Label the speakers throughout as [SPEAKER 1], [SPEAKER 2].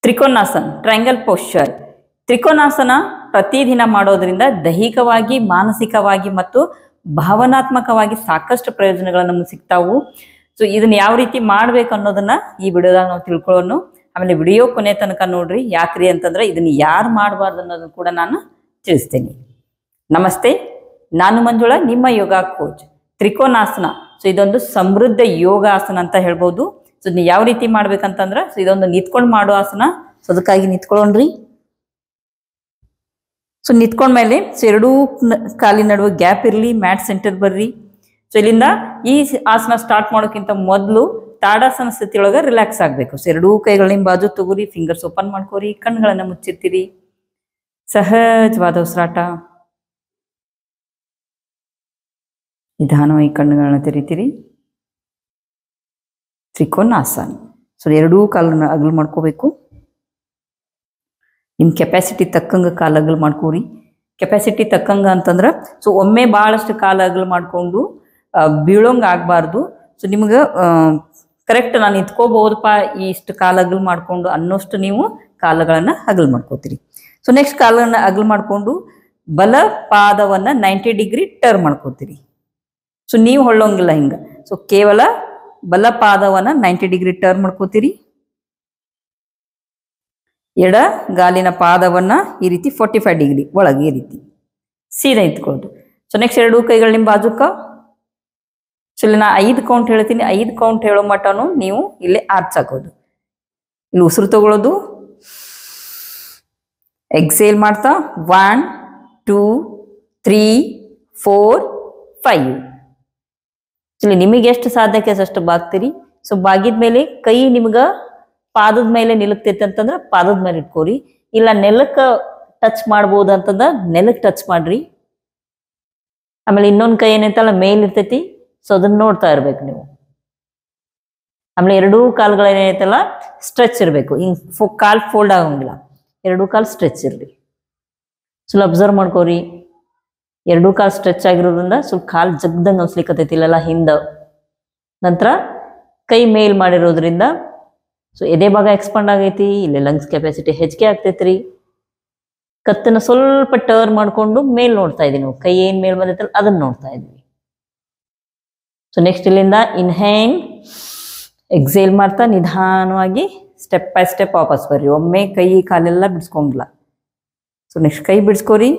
[SPEAKER 1] Trikonasana triangle posture. Trikonasana ಪ್ರತಿದಿನ ಮಾಡೋದ್ರಿಂದ ದೈಹಿಕವಾಗಿ, ಮಾನಸಿಕವಾಗಿ ಮತ್ತು ಭಾವನಾತ್ಮಕವಾಗಿ ಸಾಕಷ್ಟು ಪ್ರಯೋಜನಗಳು ನಮ್ಗೆ ಸಿಗ್ತಾವು. ಸೊ ಇದನ್ನ ಯಾವ ರೀತಿ ಮಾಡ್ಬೇಕು ಅನ್ನೋದನ್ನ ಈ ವಿಡಿಯೋದಾಗ ನಾವು ತಿಳ್ಕೊಳ್ಳೋಣ. ಆಮೇಲೆ ವಿಡಿಯೋ ಕೊನೆ ತನಕ ನೋಡ್ರಿ. ಯಾಕ್ರಿ ಅಂತಂದ್ರೆ ಇದನ್ನ ಯಾರು ಮಾಡಬಾರ್ದು ಅನ್ನೋದನ್ನ ಕೂಡ ನಾನು ತಿಳಿಸ್ತೇನೆ. ನಮಸ್ತೆ, ನಾನು ಮಂಜುಳಾ, ನಿಮ್ಮ ಯೋಗ ಕೋಚ್. ತ್ರಿಕೋನಾಸನ ಸೊ ಇದೊಂದು ಸಮೃದ್ಧ ಯೋಗಾಸನ ಅಂತ ಹೇಳ್ಬೋದು. ಸೊ ಇದನ್ನ ಯಾವ ರೀತಿ ಮಾಡ್ಬೇಕಂತಂದ್ರೆ ಸೊ ಇದೊಂದು ನಿಂತ್ಕೊಂಡು ಮಾಡೋ ಆಸನ. ಸೊ ಅದಕ್ಕಾಗಿ ನಿಂತ್ಕೊಳ್ಳೋಣ್ರಿ. ಸೊ ನಿಂತ್ಕೊಂಡ್ಮೇಲೆ ಸೊ ಎರಡೂ ಕಾಲಿನ ನಡುವೆ ಗ್ಯಾಪ್ ಇರಲಿ, ಮ್ಯಾಟ್ ಸೆಂಟರ್ ಬರ್ರಿ. ಸೊ ಇಲ್ಲಿಂದ ಈ ಆಸನ ಸ್ಟಾರ್ಟ್ ಮಾಡೋಕ್ಕಿಂತ ಮೊದಲು ತಾಡಾಸನ ಸ್ಥಿತಿಯೊಳಗೆ ರಿಲ್ಯಾಕ್ಸ್ ಆಗಬೇಕು. ಸೊ ಎರಡೂ ಕೈಗಳ ನಿಮ್ಮ ಬಾಜು ತಗೋರಿ, ಫಿಂಗರ್ಸ್ ಓಪನ್ ಮಾಡ್ಕೋರಿ, ಕಣ್ಣುಗಳನ್ನ ಮುಚ್ಚಿರ್ತೀರಿ. ಸಹಜವಾದ ಉಸಿರಾಟ. ನಿಧಾನವಾಗಿ ಕಣ್ಣುಗಳನ್ನ ತೆರಿತೀರಿ. ತ್ರಿಕೋನಾಸನ. ಸೊ ಎರಡೂ ಕಾಲನ್ನ ಅಗಲು ಮಾಡ್ಕೋಬೇಕು. ನಿಮ್ಮ ಕೆಪಾಸಿಟಿ ತಕ್ಕಂಗೆ ಕಾಲು ಅಗಲು ಮಾಡ್ಕೋರಿ. ಕೆಪಾಸಿಟಿ ತಕ್ಕಂಗೆ ಅಂತಂದ್ರೆ ಸೊ ಒಮ್ಮೆ ಭಾಳಷ್ಟು ಕಾಲು ಅಗಲು ಮಾಡಿಕೊಂಡು ಬೀಳೋಂಗೆ ಆಗಬಾರ್ದು. ಸೊ ನಿಮ್ಗೆ ಕರೆಕ್ಟ್ ನಾನು ನಿಂತ್ಕೋಬಹುದಪ್ಪ ಇಷ್ಟು ಕಾಲು ಅಗಲು ಮಾಡಿಕೊಂಡು ಅನ್ನೋಷ್ಟು ನೀವು ಕಾಲುಗಳನ್ನು ಅಗಲು ಮಾಡ್ಕೋತೀರಿ. ಸೊ ನೆಕ್ಸ್ಟ್ ಕಾಲನ್ನು ಅಗಲು ಮಾಡಿಕೊಂಡು ಬಲ ಪಾದವನ್ನು 90 ಡಿಗ್ರಿ ಟರ್ನ್ ಮಾಡ್ಕೋತೀರಿ. ಸೊ ನೀವು ಹೊಳ್ಳೋಂಗಿಲ್ಲ ಹಿಂಗೆ. ಸೊ ಕೇವಲ ಬಲ ಪಾದವನ್ನು 90 ಡಿಗ್ರಿ ಟರ್ನ್ ಮಾಡ್ಕೋತೀರಿ. ಎಡ ಗಾಲಿನ ಪಾದವನ್ನು ಈ ರೀತಿ 45 ಡಿಗ್ರಿ ಒಳಗೆ ಈ ರೀತಿ ಸೀದಾ ಇಟ್ಕೊಳ್ಳೋದು. ಸೊ ನೆಕ್ಸ್ಟ್ ಎರಡೂ ಕೈಗಳು ನಿಮ್ಮ ಬಾಜುಕ. ಸೊ ಇಲ್ಲಿ ನಾ 5 ಕೌಂಟ್ ಹೇಳ್ತೀನಿ. 5 ಕೌಂಟ್ ಹೇಳೋ ಮಟ್ಟನು ನೀವು ಇಲ್ಲಿ ಆರ್ಚ್ ಹಾಕೋದು. ಇಲ್ಲಿ ಉಸಿರು ತಗೊಳ್ಳೋದು. ಎಕ್ಸೇಲ್ ಮಾಡ್ತಾ 1 2 3 4 5. ಇಲ್ಲಿ ನಿಮಗೆ ಎಷ್ಟು ಸಾಧ್ಯಕ್ಕೆ ಅಷ್ಟು ಬಾಗ್ತೀರಿ. ಸೊ ಬಾಗಿದ ಮೇಲೆ ಕೈ ನಿಮ್ಗೆ ಪಾದದ ಮೇಲೆ ನಿಲ್ಲುತ್ತೈತೆ ಅಂತಂದ್ರೆ ಪಾದದ ಮೇಲೆ ಇಟ್ಕೋರಿ. ಇಲ್ಲ ನೆಲಕ್ಕೆ ಟಚ್ ಮಾಡ್ಬೋದು ಅಂತಂದ್ರೆ ನೆಲಕ್ಕೆ ಟಚ್ ಮಾಡ್ರಿ. ಆಮೇಲೆ ಇನ್ನೊಂದು ಕೈ ಏನೈತಲ್ಲ ಮೇಲ್ ಇರ್ತೈತಿ. ಸೊ ಅದನ್ನ ನೋಡ್ತಾ ಇರ್ಬೇಕು ನೀವು. ಆಮೇಲೆ ಎರಡೂ ಕಾಲುಗಳು ಏನೈತಲ್ಲ ಸ್ಟ್ರೆಚ್ ಇರಬೇಕು. ಹಿಂಗೆ ಕಾಲು ಫೋಲ್ಡ್ ಆಗಂಗಿಲ್ಲ. ಎರಡೂ ಕಾಲು ಸ್ಟ್ರೆಚ್ ಇರಲಿ. ಸ್ವಲ್ಪ ಅಬ್ಸರ್ವ್ ಮಾಡ್ಕೋರಿ. ಎರಡೂ ಕಾಲು ಸ್ಟ್ರೆಚ್ ಆಗಿರೋದ್ರಿಂದ ಸ್ವಲ್ಪ ಕಾಲು ಜಗ್ದಂಗೆ ಅನ್ಸ್ಲಿಕ್ಕತ್ತೈತಿ ಇಲ್ಲೆಲ್ಲ ಹಿಂದೆ. ನಂತರ ಕೈ ಮೇಲ್ ಮಾಡಿರೋದ್ರಿಂದ ಸೊ ಎದೆ ಭಾಗ ಎಕ್ಸ್ಪಾಂಡ್ ಆಗೈತಿ. ಇಲ್ಲಿ ಲಂಗ್ಸ್ ಕೆಪಾಸಿಟಿ ಹೆಚ್ಚಿಗೆ ಆಗ್ತೈತ್ರಿ. ಕತ್ತನ್ನು ಸ್ವಲ್ಪ ಟರ್ನ್ ಮಾಡಿಕೊಂಡು ಮೇಲ್ ನೋಡ್ತಾ ಇದೀವಿ ನಾವು. ಕೈ ಏನು ಮೇಲ್ ಬಂದೈತಲ್ಲ ಅದನ್ನ ನೋಡ್ತಾ ಇದೀವಿ. ಸೊ ನೆಕ್ಸ್ಟ್ ಇಲ್ಲಿಂದ ಇನ್ಹೇಲ್ ಎಕ್ಸೇಲ್ ಮಾಡ್ತಾ ನಿಧಾನವಾಗಿ ಸ್ಟೆಪ್ ಬೈ ಸ್ಟೆಪ್ ವಾಪಸ್ ಬರ್ರಿ. ಒಮ್ಮೆ ಕೈ ಕಾಲೆಲ್ಲ ಬಿಡಿಸ್ಕೊಂಗಿಲ್ಲ. ಸೊ ನೆಕ್ಸ್ಟ್ ಕೈ ಬಿಡಿಸ್ಕೋರಿ.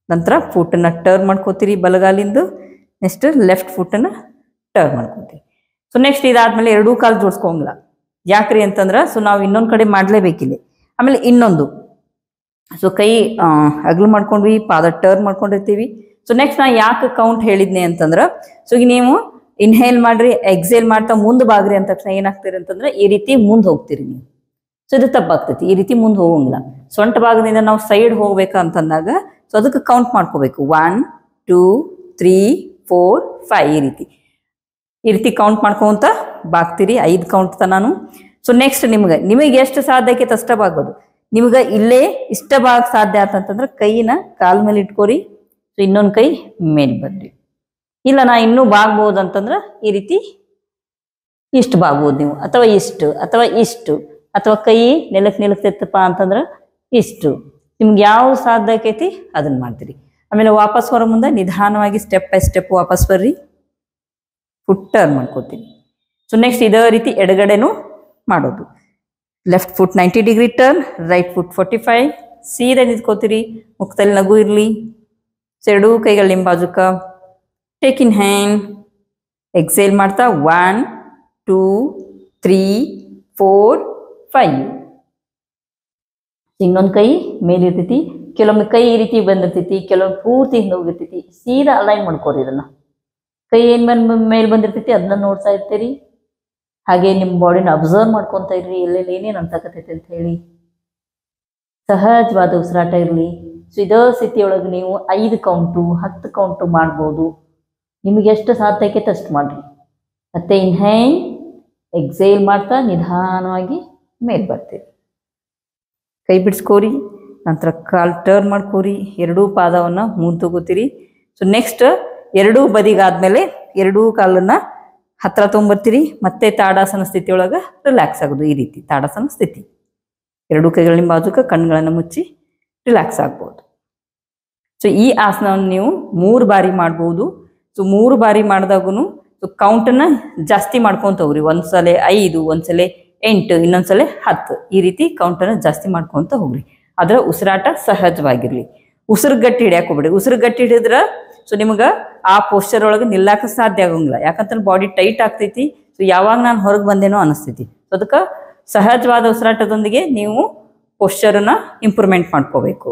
[SPEAKER 1] ನಂತರ ಫುಟ್ಟನ್ನು ಟರ್ನ್ ಮಾಡ್ಕೋತೀರಿ ಬಲಗಾಲಿಂದು. ನೆಕ್ಸ್ಟ್ ಲೆಫ್ಟ್ ಫುಟ್ಟನ್ನು ಟರ್ನ್ ಮಾಡ್ಕೋತೀರಿ. ಸೊ ನೆಕ್ಸ್ಟ್ ಇದಾದ್ಮೇಲೆ ಎರಡೂ ಕಾಲು ಜೋಡಿಸ್ಕೊಂಗಿಲ್ಲ. ಯಾಕ್ರಿ ಅಂತಂದ್ರೆ ಸೊ ನಾವು ಇನ್ನೊಂದು ಕಡೆ ಮಾಡಲೇಬೇಕಿಲ್ಲಿ. ಆಮೇಲೆ ಇನ್ನೊಂದು ಸೊ ಕೈ ಅಗಲು ಮಾಡ್ಕೊಂಡ್ವಿ, ಪಾದ ಟರ್ನ್ ಮಾಡ್ಕೊಂಡಿರ್ತೀವಿ. ಸೊ ನೆಕ್ಸ್ಟ್ ನಾ ಯಾಕೆ ಕೌಂಟ್ ಹೇಳಿದ್ನಿ ಅಂತಂದ್ರೆ ಸೊ ಈಗ ನೀವು ಇನ್ಹೇಲ್ ಮಾಡ್ರಿ, ಎಕ್ಸೇಲ್ ಮಾಡ್ತಾ ಮುಂದೆ ಬಾಗ್ರಿ ಅಂದ ತಕ್ಷಣ ಏನಾಗ್ತೀರಿ ಅಂತಂದ್ರೆ ಈ ರೀತಿ ಮುಂದೆ ಹೋಗ್ತೀರಿ ನೀವು. ಸೊ ಇದು ತಪ್ಪಾಗ್ತೈತಿ. ಈ ರೀತಿ ಮುಂದೆ ಹೋಗಂಗಿಲ್ಲ. ಸೊಂಟ ಭಾಗದಿಂದ ನಾವು ಸೈಡ್ ಹೋಗ್ಬೇಕು ಅಂತಂದಾಗ ಸೊ ಅದಕ್ಕೆ ಕೌಂಟ್ ಮಾಡ್ಕೋಬೇಕು. 1 2 3 4 5 ಈ ರೀತಿ ಕೌಂಟ್ ಮಾಡ್ಕೊಂತ ಬಾಗ್ತೀರಿ 5 ಕೌಂಟ್ ತನಾನು. ಸೊ ನೆಕ್ಸ್ಟ್ ನಿಮಗೆ ಎಷ್ಟು ಸಾಧ್ಯಕ್ಕೆ ಅಷ್ಟ ಬಾಗೋದು. ನಿಮ್ಗೆ ಇಲ್ಲೇ ಇಷ್ಟ ಭಾಗ ಸಾಧ್ಯ ಆತಂತಂದ್ರೆ ಕೈನ ಕಾಲ್ ಮೇಲೆ ಇಟ್ಕೋರಿ. ಸೊ ಇನ್ನೊಂದು ಕೈ ಮೇಲೆ ಬರ್ರಿ. ಇಲ್ಲ ನಾ ಇನ್ನೂ ಬಾಗ್ಬೋದು ಅಂತಂದ್ರೆ ಈ ರೀತಿ ಇಷ್ಟು ಬಾಗ್ಬೋದು ನೀವು, ಅಥವಾ ಇಷ್ಟು ಅಥವಾ ಇಷ್ಟು, ಅಥವಾ ಕೈ ನೆಲಕ್ಕೆ ನಿಲ್ಲಕ್ತೈತಪ್ಪ ಅಂತಂದ್ರೆ ಇಷ್ಟು. ನಿಮ್ಗೆ ಯಾವ ಸಾಧ್ಯ ಆಕೈತಿ ಅದನ್ನ ಮಾಡ್ತೀರಿ. ಆಮೇಲೆ ವಾಪಸ್ ಹೊರ ಮುಂದೆ ನಿಧಾನವಾಗಿ ಸ್ಟೆಪ್ ಬೈ ಸ್ಟೆಪ್ ವಾಪಸ್ ಬರ್ರಿ. ಫುಟ್ ಟರ್ನ್ ಮಾಡ್ಕೋತೀವಿ. ಸೊ ನೆಕ್ಸ್ಟ್ ಇದೇ ರೀತಿ ಎಡಗಡೆನೂ ಮಾಡೋದು. Left foot 90 degree turn, right foot 45. ಸೀದಾ ನಿಂತ್ಕೋತೀರಿ. ಮುಖದಲ್ಲಿ ನಗು ಇರಲಿ. ಸೊ ಎರಡೂ ಕೈಗಳು ನಿಮ್ಮ ಬಾಜುಕ. Take in hand. ಎಕ್ಸೇಲ್ ಮಾಡ್ತಾ 1 2 3 4 5. ಇನ್ನೊಂದು ಕೈ ಮೇಲಿರ್ತೈತಿ. ಕೆಲವೊಮ್ಮೆ ಕೈ ಈ ರೀತಿ ಬಂದಿರ್ತೈತಿ, ಕೆಲವೊಮ್ಮೆ ಪೂರ್ತಿ ಹಿಂದೆ ಹೋಗಿರ್ತೈತಿ. ಸೀದಾ ಅಲೈನ್ ಮಾಡ್ಕೋರಿ. ಇದನ್ನ ಕೈ ಏನು ಮೇಲೆ ಬಂದಿರ್ತೈತಿ ಅದನ್ನ ನೋಡ್ತಾ ಇರ್ತೀರಿ. ಹಾಗೆ ನಿಮ್ಮ ಬಾಡಿನ ಅಬ್ಸರ್ವ್ ಮಾಡ್ಕೊತಾ ಇರ್ರಿ. ಎಲ್ಲೆಲ್ಲಿ ಏನೇನು ಅನ್ಸಕತ್ತೈತಿ ಅಂತ ಹೇಳಿ. ಸಹಜವಾದ ಉಸಿರಾಟ ಇರಲಿ. ಸೊ ಇದೇ ಸ್ಥಿತಿಯೊಳಗೆ ನೀವು 5 ಕೌಂಟು 10 ಕೌಂಟು ಮಾಡ್ಬೋದು. ನಿಮಗೆ ಎಷ್ಟು ಸಾಧ್ಯ ಆಕೈತೆ ಅಷ್ಟು ಮಾಡ್ರಿ. ಮತ್ತೆ ಇನ್ಹೇಲ್ ಎಕ್ಸೇಲ್ ಮಾಡ್ತಾ ನಿಧಾನವಾಗಿ ಮೇಲೆ ಬರ್ತೀರಿ. ಕೈ ಬಿಡಿಸ್ಕೋರಿ. ನಂತರ ಕಾಲು ಟರ್ನ್ ಮಾಡ್ಕೋರಿ. ಎರಡೂ ಪಾದವನ್ನು ಮುಂದೆ ತಗೋತೀರಿ. ಸೊ ನೆಕ್ಸ್ಟ್ ಎರಡೂ ಬದಿಗಾದ್ಮೇಲೆ ಎರಡೂ ಕಾಲನ್ನು ಹತ್ರ ತೊಗೊಂಬರ್ತೀರಿ. ಮತ್ತೆ ತಾಡಾಸನ ಸ್ಥಿತಿಯೊಳಗೆ ರಿಲ್ಯಾಕ್ಸ್ ಆಗೋದು. ಈ ರೀತಿ ತಾಡಾಸನ ಸ್ಥಿತಿ. ಎರಡು ಕೈಗಳ ಬಾಜುಕ ಕಣ್ಣುಗಳನ್ನು ಮುಚ್ಚಿ ರಿಲ್ಯಾಕ್ಸ್ ಆಗ್ಬೋದು. ಸೊ ಈ ಆಸನವನ್ನು ನೀವು 3 ಬಾರಿ ಮಾಡ್ಬೋದು. ಸೊ 3 ಬಾರಿ ಮಾಡಿದಾಗೂ ಸೊ ಕೌಂಟನ್ನ ಜಾಸ್ತಿ ಮಾಡ್ಕೊಂತ ಹೋಗ್ರಿ. ಒಂದ್ಸಲ 5, ಒಂದ್ಸಲ 8, ಇನ್ನೊಂದ್ಸಲ 10 ಈ ರೀತಿ ಕೌಂಟನ್ನ ಜಾಸ್ತಿ ಮಾಡ್ಕೊಂತ ಹೋಗ್ರಿ. ಅದರ ಉಸಿರಾಟ ಸಹಜವಾಗಿರ್ಲಿ. ಉಸಿರು ಗಟ್ಟಿ ಹಿಡಿಯಕ್ಕೆ ಹೋಗ್ಬೇಡಿ. ಉಸಿರು ಗಟ್ಟಿ ಹಿಡಿದ್ರ ಸೊ ನಿಮ್ಗೆ ಆ ಪೋಸ್ಚರ್ ಒಳಗೆ ನಿಲ್ಲಕ್ಕೆ ಸಾಧ್ಯ ಆಗಂಗಿಲ್ಲ. ಯಾಕಂತಂದ್ರೆ ಬಾಡಿ ಟೈಟ್ ಆಗ್ತೈತಿ. ಸೊ ಯಾವಾಗ ನಾನು ಹೊರಗೆ ಬಂದೇನೋ ಅನಿಸ್ತೈತಿ. ಸೊ ಅದಕ್ಕೆ ಸಹಜವಾದ ಉಸಿರಾಟದೊಂದಿಗೆ ನೀವು ಪೋಸ್ಚರನ್ನ ಇಂಪ್ರೂವ್ಮೆಂಟ್ ಮಾಡ್ಕೋಬೇಕು.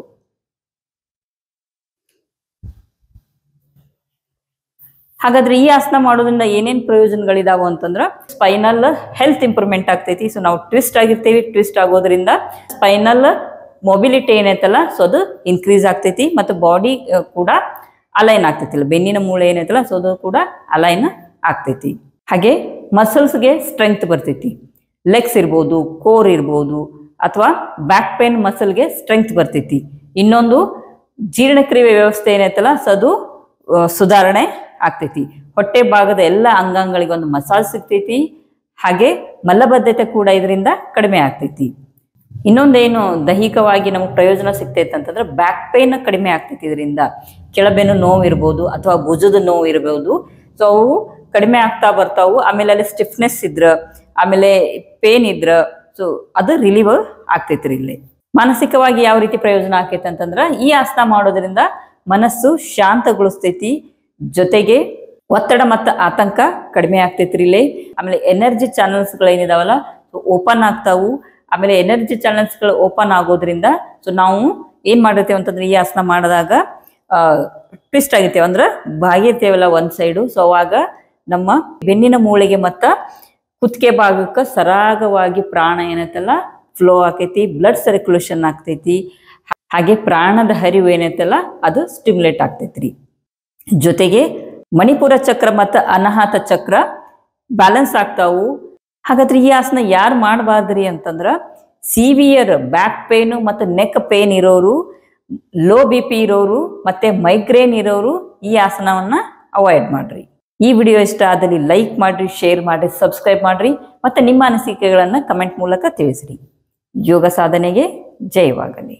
[SPEAKER 1] ಹಾಗಾದ್ರೆ ಈ ಆಸನ ಮಾಡೋದ್ರಿಂದ ಏನೇನು ಪ್ರಯೋಜನಗಳಿದಾವೆ ಅಂತಂದ್ರೆ ಸ್ಪೈನಲ್ ಹೆಲ್ತ್ ಇಂಪ್ರೂವ್ಮೆಂಟ್ ಆಗ್ತೈತಿ. ಸೊ ನಾವು ಟ್ವಿಸ್ಟ್ ಆಗಿರ್ತೀವಿ. ಟ್ವಿಸ್ಟ್ ಆಗೋದ್ರಿಂದ ಸ್ಪೈನಲ್ ಮೊಬಿಲಿಟಿ ಏನೈತಲ್ಲ ಸೊ ಅದು ಇನ್ಕ್ರೀಸ್ ಆಗ್ತೈತಿ. ಮತ್ತು ಬಾಡಿ ಕೂಡ ಅಲೈನ್ ಆಗ್ತೈತಿಲ್ಲ. ಬೆನ್ನಿನ ಮೂಳೆ ಏನೈತಲ್ಲ ಸೊ ಅದು ಕೂಡ ಅಲೈನ್ ಆಗ್ತೈತಿ. ಹಾಗೆ ಮಸಲ್ಸ್ಗೆ ಸ್ಟ್ರೆಂತ್ ಬರ್ತೈತಿ. ಲೆಗ್ಸ್ ಇರ್ಬೋದು, ಕೋರ್ ಇರ್ಬೋದು, ಅಥವಾ ಬ್ಯಾಕ್ ಪೇನ್ ಮಸಲ್ಗೆ ಸ್ಟ್ರೆಂತ್ ಬರ್ತೈತಿ. ಇನ್ನೊಂದು ಜೀರ್ಣಕ್ರಿಯೆ ವ್ಯವಸ್ಥೆ ಏನೈತಲ್ಲ ಸೊ ಅದು ಸುಧಾರಣೆ ಆಗ್ತೈತಿ. ಹೊಟ್ಟೆ ಭಾಗದ ಎಲ್ಲ ಅಂಗಾಂಗಗಳಿಗೆ ಒಂದು ಮಸಾಜ್ ಸಿಗ್ತೈತಿ. ಹಾಗೆ ಮಲಬದ್ಧತೆ ಕೂಡ ಇದರಿಂದ ಕಡಿಮೆ ಆಗ್ತೈತಿ. ಇನ್ನೊಂದೇನು ದೈಹಿಕವಾಗಿ ನಮಗೆ ಪ್ರಯೋಜನ ಸಿಗ್ತೈತೆ ಅಂತಂದ್ರೆ ಬ್ಯಾಕ್ ಪೇನ್ ಕಡಿಮೆ ಆಗ್ತೈತಿ. ಇದರಿಂದ ಕೆಳಬೆನ್ನು ನೋವು ಇರ್ಬೋದು ಅಥವಾ ಭುಜದ ನೋವು ಇರ್ಬೋದು. ಸೊ ಅವು ಕಡಿಮೆ ಆಗ್ತಾ ಬರ್ತಾವು. ಆಮೇಲೆ ಅಲ್ಲಿ ಸ್ಟಿಫ್ನೆಸ್ ಇದ್ರ, ಆಮೇಲೆ ಪೇನ್ ಇದ್ರ ಸೊ ಅದು ರಿಲೀವ್ ಆಗ್ತೈತ್ರಿ. ಇಲ್ಲಿ ಮಾನಸಿಕವಾಗಿ ಯಾವ ರೀತಿ ಪ್ರಯೋಜನ ಆಕೈತೆ ಅಂತಂದ್ರೆ ಈ ಆಸನ ಮಾಡೋದ್ರಿಂದ ಮನಸ್ಸು ಶಾಂತಗೊಳಿಸ್ತೈತಿ. ಜೊತೆಗೆ ಒತ್ತಡ ಮತ್ತು ಆತಂಕ ಕಡಿಮೆ ಆಗ್ತೈತ್ರಿ ಇಲ್ಲಿ. ಆಮೇಲೆ ಎನರ್ಜಿ ಚಾನಲ್ಸ್ಗಳು ಏನಿದಾವಲ್ಲ ಓಪನ್ ಆಗ್ತಾವು. ಆಮೇಲೆ ಎನರ್ಜಿ ಚಾನಲ್ಸ್ಗಳು ಓಪನ್ ಆಗೋದ್ರಿಂದ ಸೊ ನಾವು ಏನ್ ಮಾಡಿರ್ತೇವೆ ಅಂತಂದ್ರೆ ಈ ಆಸನ ಮಾಡಿದಾಗ ಟ್ವಿಸ್ಟ್ ಆಗಿರ್ತೇವೆ ಅಂದ್ರೆ ಬಾಗಿರ್ತೇವಲ್ಲ ಒಂದ್ ಸೈಡು. ಸೊ ಅವಾಗ ನಮ್ಮ ಬೆನ್ನಿನ ಮೂಳೆಗೆ ಮತ್ತ ಕುತ್ತಿಗೆ ಭಾಗಕ್ಕೆ ಸರಾಗವಾಗಿ ಪ್ರಾಣ ಏನೈತಲ್ಲ ಫ್ಲೋ ಆಕೈತಿ. ಬ್ಲಡ್ ಸರ್ಕ್ಯುಲೇಷನ್ ಆಗ್ತೈತಿ. ಹಾಗೆ ಪ್ರಾಣದ ಹರಿವು ಏನೈತಲ್ಲ ಅದು ಸ್ಟಿಮ್ಯುಲೇಟ್ ಆಗ್ತೈತ್ರಿ. ಜೊತೆಗೆ ಮಣಿಪುರ ಚಕ್ರ ಮತ್ತು ಅನಾಹತ ಚಕ್ರ ಬ್ಯಾಲೆನ್ಸ್ ಆಗ್ತಾವು. ಹಾಗಾದ್ರೆ ಈ ಆಸನ ಯಾರು ಮಾಡಬಾರ್ದ್ರಿ ಅಂತಂದ್ರ ಸಿವಿಯರ್ ಬ್ಯಾಕ್ ಪೇನು ಮತ್ತು ನೆಕ್ ಪೇನ್ ಇರೋರು, ಲೋ BP ಇರೋರು ಮತ್ತೆ ಮೈಗ್ರೇನ್ ಇರೋರು ಈ ಆಸನವನ್ನ ಅವಾಯ್ಡ್ ಮಾಡ್ರಿ. ಈ ವಿಡಿಯೋ ಇಷ್ಟ ಆದಲ್ಲಿ ಲೈಕ್ ಮಾಡ್ರಿ, ಶೇರ್ ಮಾಡ್ರಿ, ಸಬ್ಸ್ಕ್ರೈಬ್ ಮಾಡ್ರಿ ಮತ್ತೆ ನಿಮ್ಮ ಅನಿಸಿಕೆಗಳನ್ನ ಕಮೆಂಟ್ ಮೂಲಕ ತಿಳಿಸ್ರಿ. ಯೋಗ ಸಾಧನೆಗೆ ಜಯವಾಗಲಿ.